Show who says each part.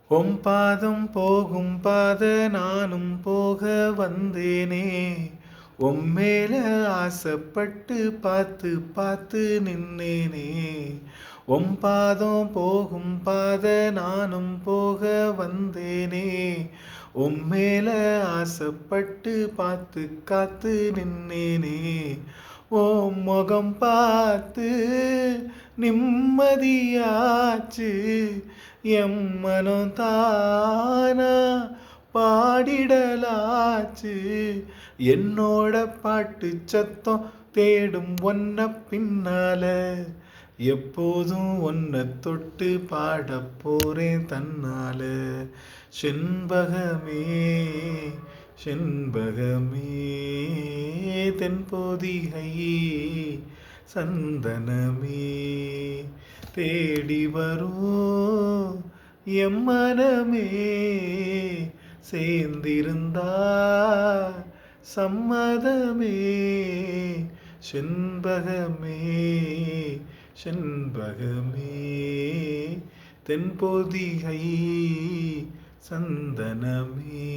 Speaker 1: உம் பாதம் போகும் பாத நானும் போக வந்தேனே. உம்மேல ஆசைப்பட்டு பார்த்து பார்த்து நின்னேனே. உம் பாதம் போகும் பாத நானும் போக வந்தேனே. உம்மேல ஆசைப்பட்டு பார்த்து காத்து நின்னேனே. ஓம் முகம் பார்த்து நிம்மதியாச்சு. எம் மனம் தானா பாடிடலாச்சு. என்னோட பாட்டு சத்தம் தேடும் ஒன்ன பின்னால. எப்போதும் ஒன்ன தொட்டு பாடப் போறேன் தன்னால. செண்பகமே செண்பகமே தென்பொதிகை சந்தனமே தேடி வரும் எம்மனமே. சேர்ந்திருந்தா சம்மதமே. செண்பகமே செண்பகமே தென்பொதிகை சந்தனமே.